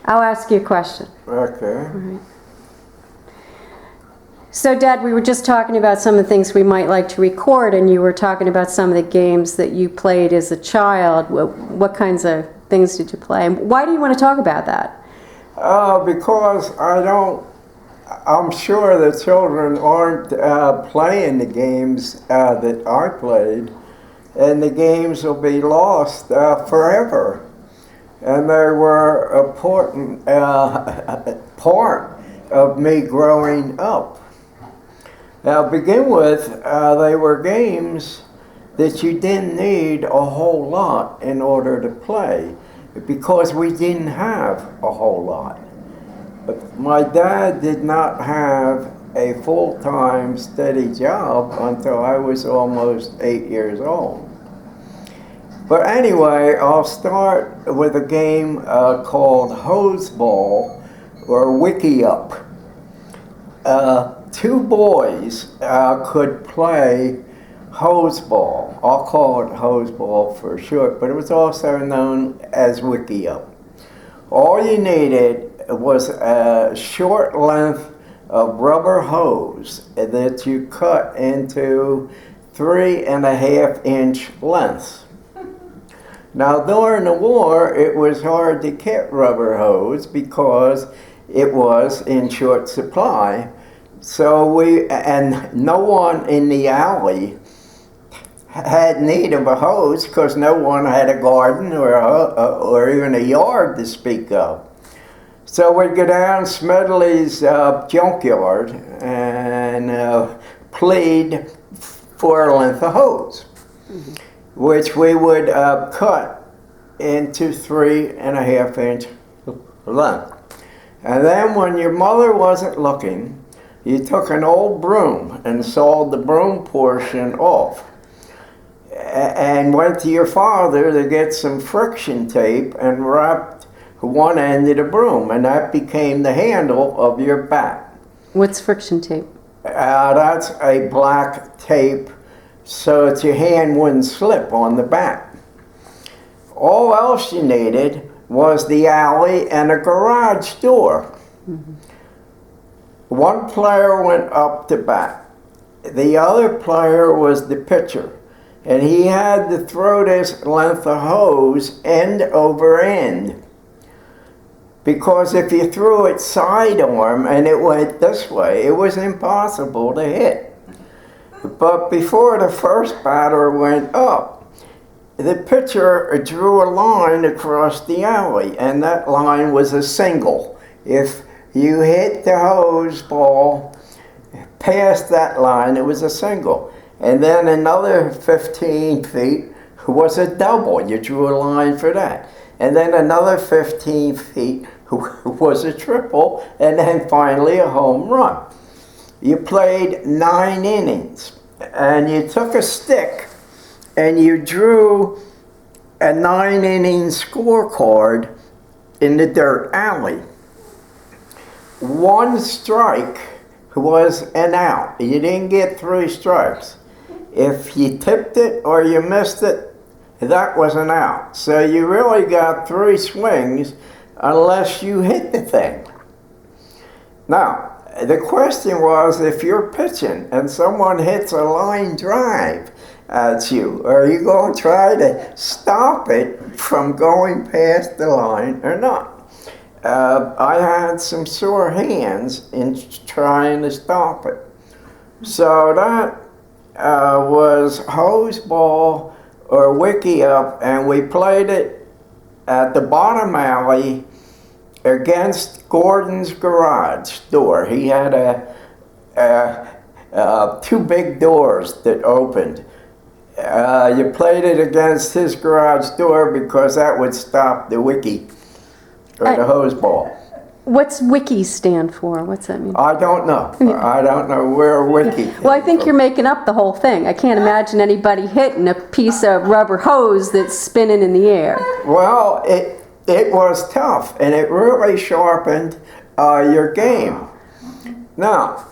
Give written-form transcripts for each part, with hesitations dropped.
I'll ask you a question. Okay. All right. So, Dad, we were just talking about some of the things we might like to record, and you were talking about some of the games that you played as a child. What kinds of things did you play? And why do you want to talk about that? Because I'm sure the children aren't playing the games that I played, and the games will be lost forever. And they were an important part of me growing up. Now, to begin with, they were games that you didn't need a whole lot in order to play, because we didn't have a whole lot. But my dad did not have a full-time steady job until I was almost 8 years old. But anyway, I'll start with a game called Hose Ball, or Wiki Up. Two boys could play hose ball. I'll call it hose ball for short, but it was also known as Wiki Up. All you needed was a short length of rubber hose that you cut into 3.5-inch lengths. Now, during the war, it was hard to get rubber hose because it was in short supply. So and no one in the alley had need of a hose because no one had a garden or even a yard to speak of. So we'd go down Smedley's junkyard and plead for a length of hose, which we would cut into 3.5-inch length. And then when your mother wasn't looking, you took an old broom and sawed the broom portion off and went to your father to get some friction tape and wrapped one end of the broom, and that became the handle of your bat. What's friction tape? That's a black tape so that your hand wouldn't slip on the bat. All else you needed was the alley and a garage door. Mm-hmm. One player went up to bat. The other player was the pitcher, and he had to throw this length of hose end over end. Because if you threw it sidearm and it went this way, it was impossible to hit. But before the first batter went up, the pitcher drew a line across the alley, and that line was a single. If you hit the hose ball past that line, it was a single. And then another 15 feet was a double. You drew a line for that. And then another 15 feet was a triple, and then finally a home run. You played 9 innings, and you took a stick and you drew a 9-inning scorecard in the dirt alley. One strike was an out. You didn't get 3 strikes. If you tipped it or you missed it, that was an out. So you really got 3 swings unless you hit the thing. Now, the question was, if you're pitching and someone hits a line drive at you, are you going to try to stop it from going past the line or not? I had some sore hands in trying to stop it. So that was hose ball or Wiki Up, and we played it at the bottom alley against Gordon's garage door. He had 2 big doors that opened. You played it against his garage door because that would stop the Wiki, or the hose ball. What's Wiki stand for? What's that mean? I don't know. I don't know where Wiki. Well, I think you're making up the whole thing. I can't imagine anybody hitting a piece of rubber hose that's spinning in the air. Well, it was tough, and it really sharpened your game. Now,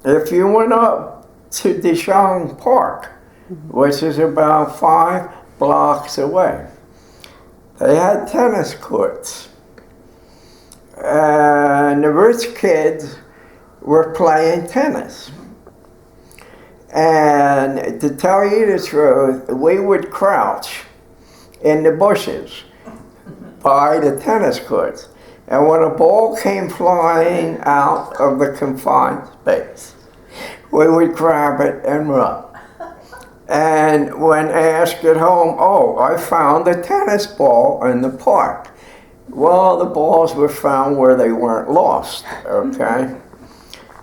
if you went up to Deschamps Park, which is about 5 blocks away, they had tennis courts. rich kids were playing tennis. And to tell you the truth, we would crouch in the bushes by the tennis courts. And when a ball came flying out of the confined space, we would grab it and run. And when asked at home, oh, I found a tennis ball in the park. Well, the balls were found where they weren't lost, okay?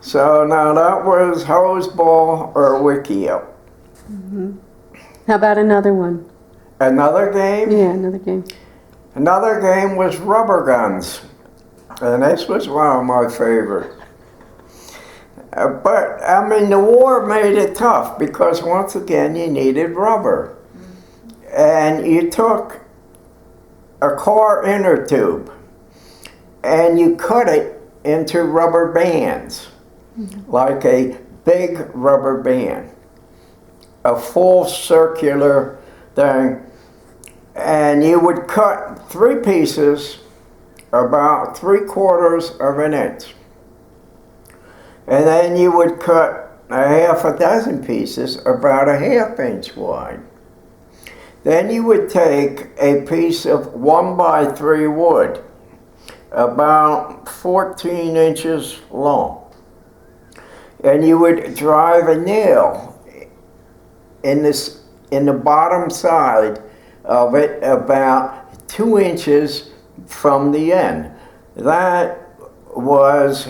So now that was hose ball or wikio. How about another one? Another game? Yeah, another game. Another game was rubber guns. And this was one of my favorites. But, I mean, the war made it tough because, once again, you needed rubber. And you took a car inner tube and you cut it into rubber bands, like a big rubber band, a full circular thing. And you would cut 3 pieces about 3/4 of an inch. And then you would cut a half a dozen pieces about a ½ inch wide. Then you would take a piece of 1x3 wood, about 14 inches long, and you would drive a nail in the bottom side of it about 2 inches from the end. That was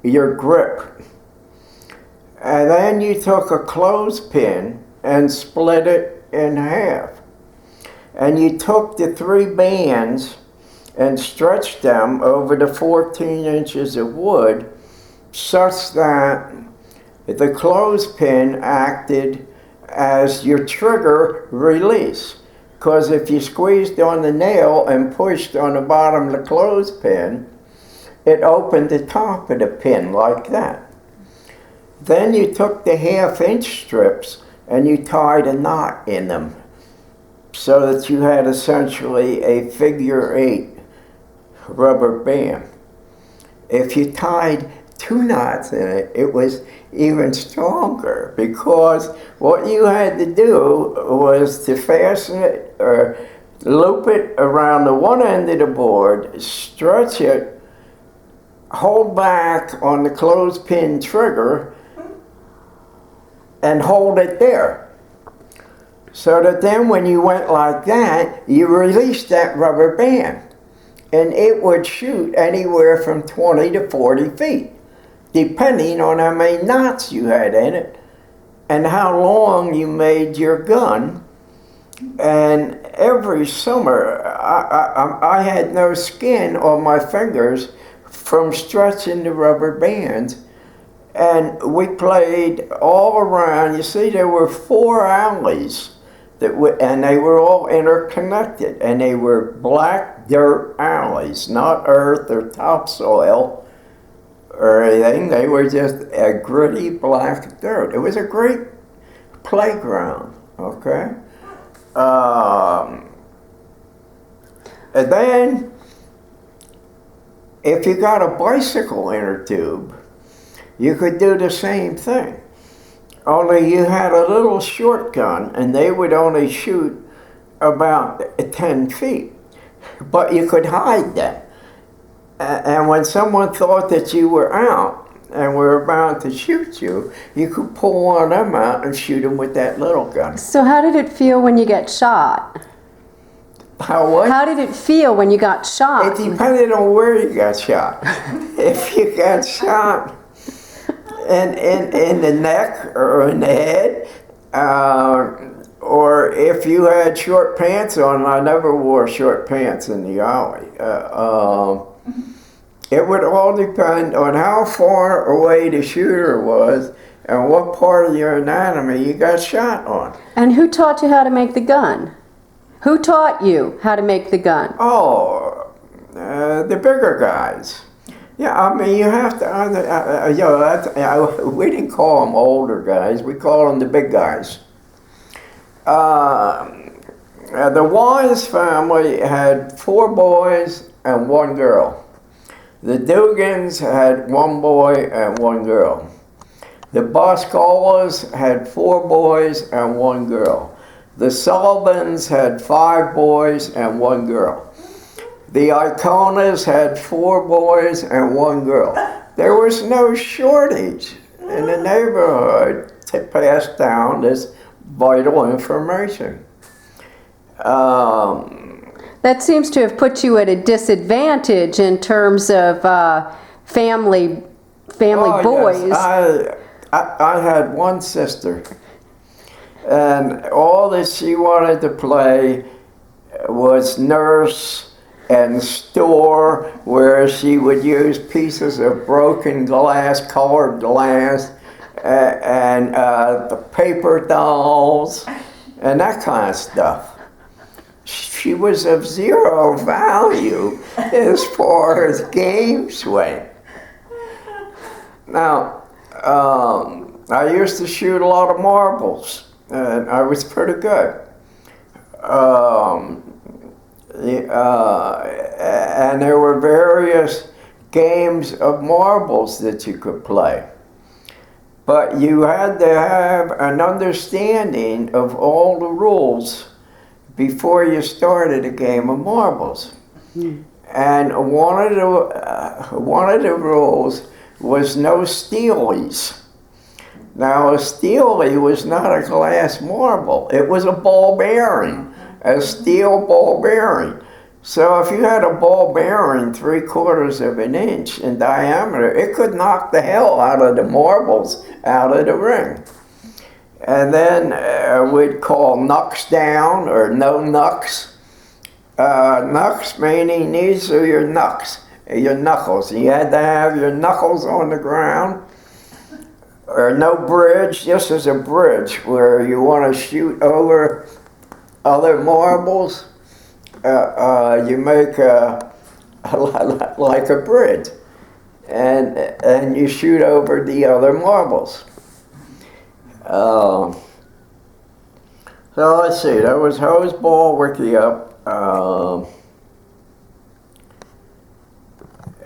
your grip. And then you took a clothespin and split it in half. And you took the 3 bands and stretched them over the 14 inches of wood such that the clothespin acted as your trigger release. Because if you squeezed on the nail and pushed on the bottom of the clothespin, it opened the top of the pin like that. Then you took the ½ inch strips and you tied a knot in them so that you had essentially a figure-8 rubber band. If you tied 2 knots in it, it was even stronger because what you had to do was to fasten it or loop it around the one end of the board, stretch it, hold back on the clothespin trigger, and hold it there. So that then when you went like that, you released that rubber band. And it would shoot anywhere from 20 to 40 feet, depending on how many knots you had in it and how long you made your gun. And every summer, I had no skin on my fingers from stretching the rubber bands. And we played all around. You see, there were 4 alleys, and they were all interconnected. And they were black dirt alleys, not earth or topsoil or anything. They were just a gritty black dirt. It was a great playground, okay? And then, if you got a bicycle inner tube, you could do the same thing. Only you had a little short gun, and they would only shoot about 10 feet. But you could hide them. And when someone thought that you were out and were about to shoot you, you could pull one of them out and shoot them with that little gun. So how did it feel when you got shot? How what? How did it feel when you got shot? It depended on where you got shot. If you got shot in the neck or in the head, or if you had short pants on, I never wore short pants in the alley. It would all depend on how far away the shooter was and what part of your anatomy you got shot on. And who taught you how to make the gun? Who taught you how to make the gun? Oh, the bigger guys. Yeah, I mean, you have to, we didn't call them older guys, we called them the big guys. The Wise family had 4 boys and 1 girl. The Dugans had 1 boy and 1 girl. The Boscolas had 4 boys and 1 girl. The Sullivans had 5 boys and 1 girl. The Iconas had 4 boys and 1 girl. There was no shortage in the neighborhood to pass down this vital information. That seems to have put you at a disadvantage in terms of family boys. Yes. I had 1 sister, and all that she wanted to play was nurse and store, where she would use pieces of broken glass, colored glass, and the paper dolls, and that kind of stuff. She was of 0 value as far as games went. Now, I used to shoot a lot of marbles, and I was pretty good. And there were various games of marbles that you could play. But you had to have an understanding of all the rules before you started a game of marbles. And one of the rules was no steelies. Now, a steely was not a glass marble. It was a ball bearing, a steel ball bearing. So if you had a ball bearing 3/4 of an inch in diameter, it could knock the hell out of the marbles out of the ring. And then we'd call knucks down or no knucks. Knucks meaning these are your knucks, your knuckles. You had to have your knuckles on the ground. Or no bridge. This is a bridge where you want to shoot over other marbles. You make like a bridge, and you shoot over the other marbles. So let's see. That was hose ball, wiki up,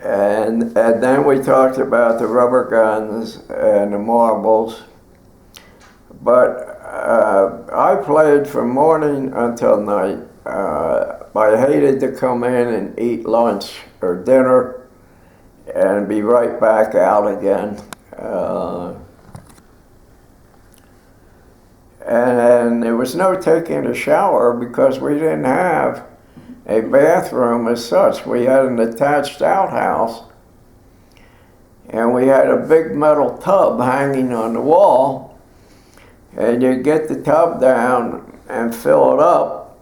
and then we talked about the rubber guns and the marbles. But I played from morning until night. I hated to come in and eat lunch or dinner and be right back out again. And there was no taking a shower because we didn't have a bathroom as such. We had an attached outhouse, and we had a big metal tub hanging on the wall, and you get the tub down and fill it up.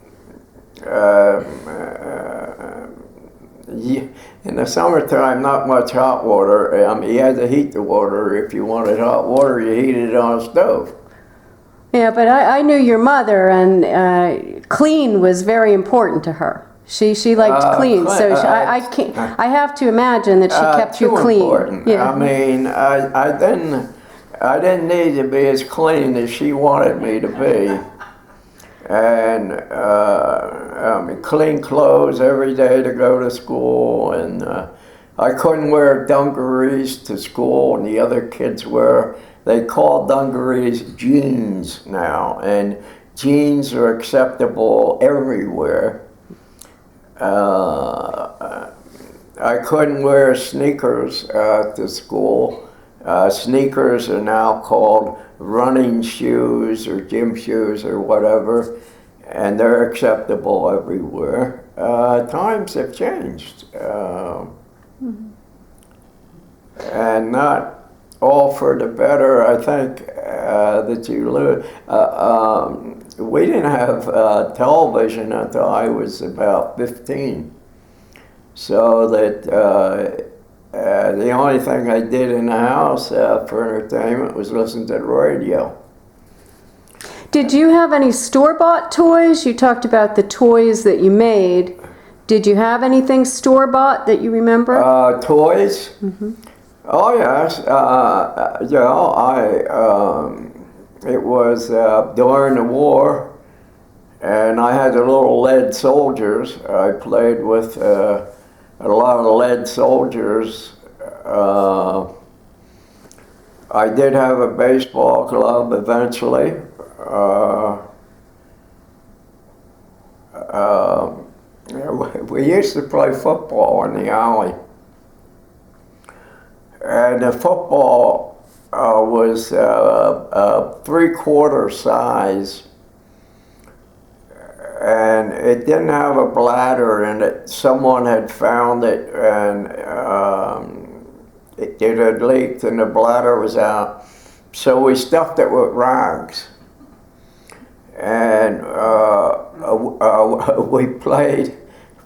In the summertime, not much hot water. You had to heat the water. If you wanted hot water, you heated it on a stove. Yeah, but I knew your mother, and clean was very important to her. She liked clean, so I have to imagine that she kept you clean. Important. Yeah. I mean, I didn't need to be as clean as she wanted me to be. And clean clothes every day to go to school, and I couldn't wear dungarees to school, and the other kids were. They call dungarees jeans now, and jeans are acceptable everywhere. I couldn't wear sneakers to school. Sneakers are now called running shoes or gym shoes or whatever, and they're acceptable everywhere. Times have changed, and not all for the better. I think that you lose. We didn't have television until I was about 15, so that the only thing I did in the house for entertainment was listen to the radio. Did you have any store-bought toys? You talked about the toys that you made. Did you have anything store-bought that you remember? Toys? Mm-hmm. Oh yes. It was during the war, and I had the little lead soldiers. I played with a lot of lead soldiers. I did have a baseball glove eventually. We used to play football in the alley. And the football was 3/4 size. And it didn't have a bladder in it. Someone had found it, and it had leaked and the bladder was out. So we stuffed it with rags. And we played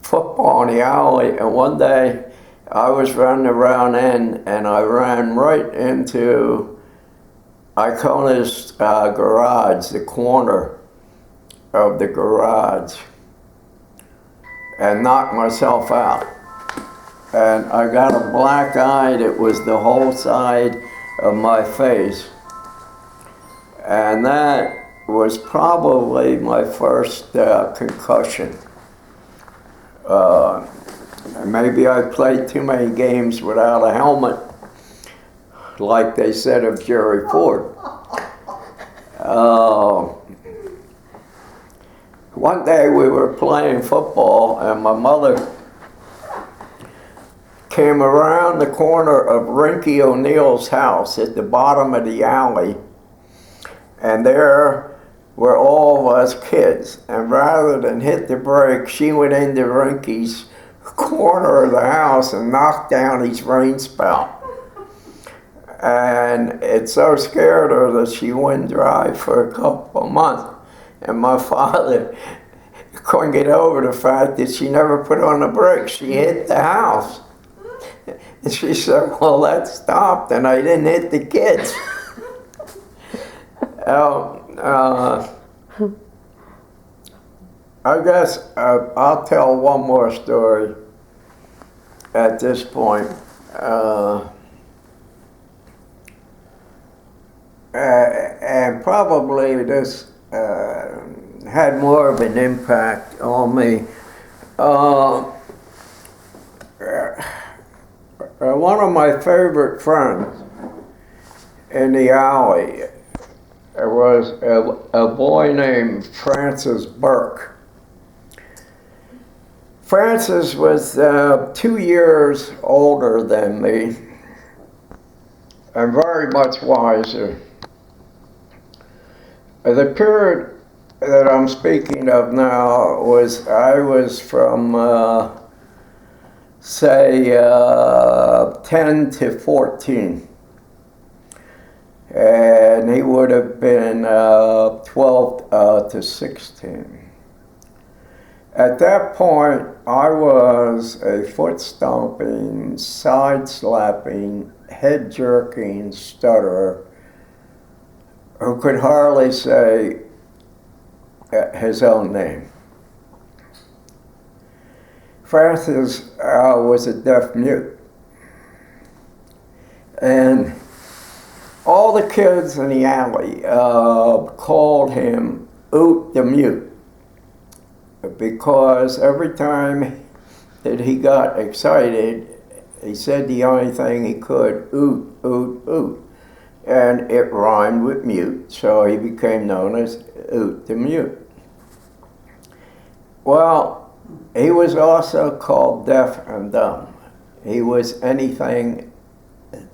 football in the alley, and one day I was running around and I ran right into Icona's garage, the corner of the garage, and knocked myself out. And I got a black eye that was the whole side of my face. And that was probably my first concussion. Maybe I played too many games without a helmet, like they said of Jerry Ford. One day we were playing football, and my mother came around the corner of Rinky O'Neill's house at the bottom of the alley, and there were all of us kids. And rather than hit the brake, she went into Rinky's corner of the house and knocked down his rain spout. And it so scared her that she wouldn't drive for a couple of months. And my father couldn't get over the fact that she never put on the brakes. She hit the house. And she said, well, that stopped, and I didn't hit the kids. I guess I'll tell one more story at this point. And probably this had more of an impact on me. One of my favorite friends in the alley was a boy named Francis Burke. Francis was 2 years older than me and very much wiser. The period that I'm speaking of now was, I was from say 10 to 14. And he would have been 12 to 16. At that point, I was a foot-stomping, side-slapping, head-jerking stutterer who could hardly say his own name. Francis was a deaf mute. And all the kids in the alley called him Oot the Mute, because every time that he got excited, he said the only thing he could, oot, oot, oot. And it rhymed with mute, so he became known as Oot the Mute. Well, he was also called deaf and dumb. He was anything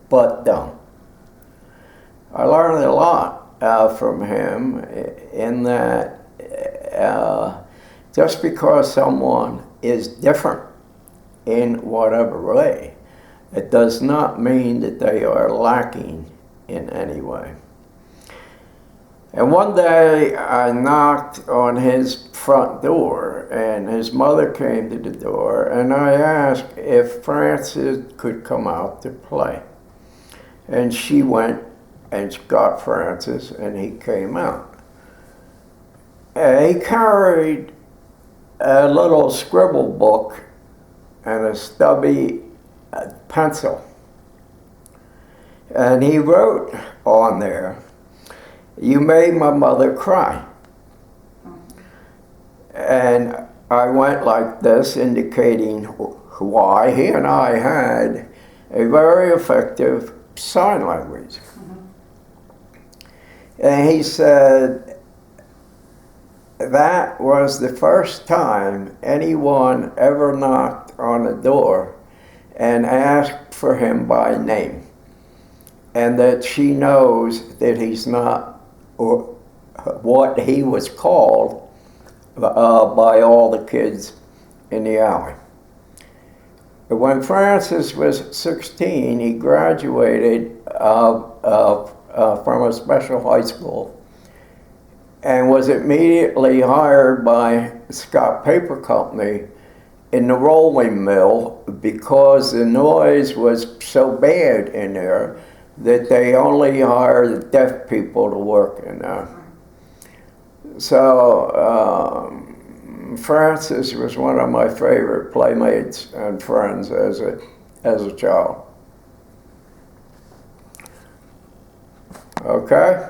but dumb. I learned a lot from him in that just because someone is different in whatever way, it does not mean that they are lacking in any way. And one day I knocked on his front door, and his mother came to the door, and I asked if Francis could come out to play. And she went and got Francis, and he came out. He carried a little scribble book and a stubby pencil. And he wrote on there, "You made my mother cry." And I went like this, indicating why he and I had a very effective sign language. And he said that was the first time anyone ever knocked on a door and asked for him by name, and that she knows that he's not what he was called by all the kids in the alley. When Francis was 16, he graduated from a special high school and was immediately hired by Scott Paper Company in the rolling mill because the noise was so bad in there that they only hired deaf people to work in there. So Francis was one of my favorite playmates and friends as a child. Okay?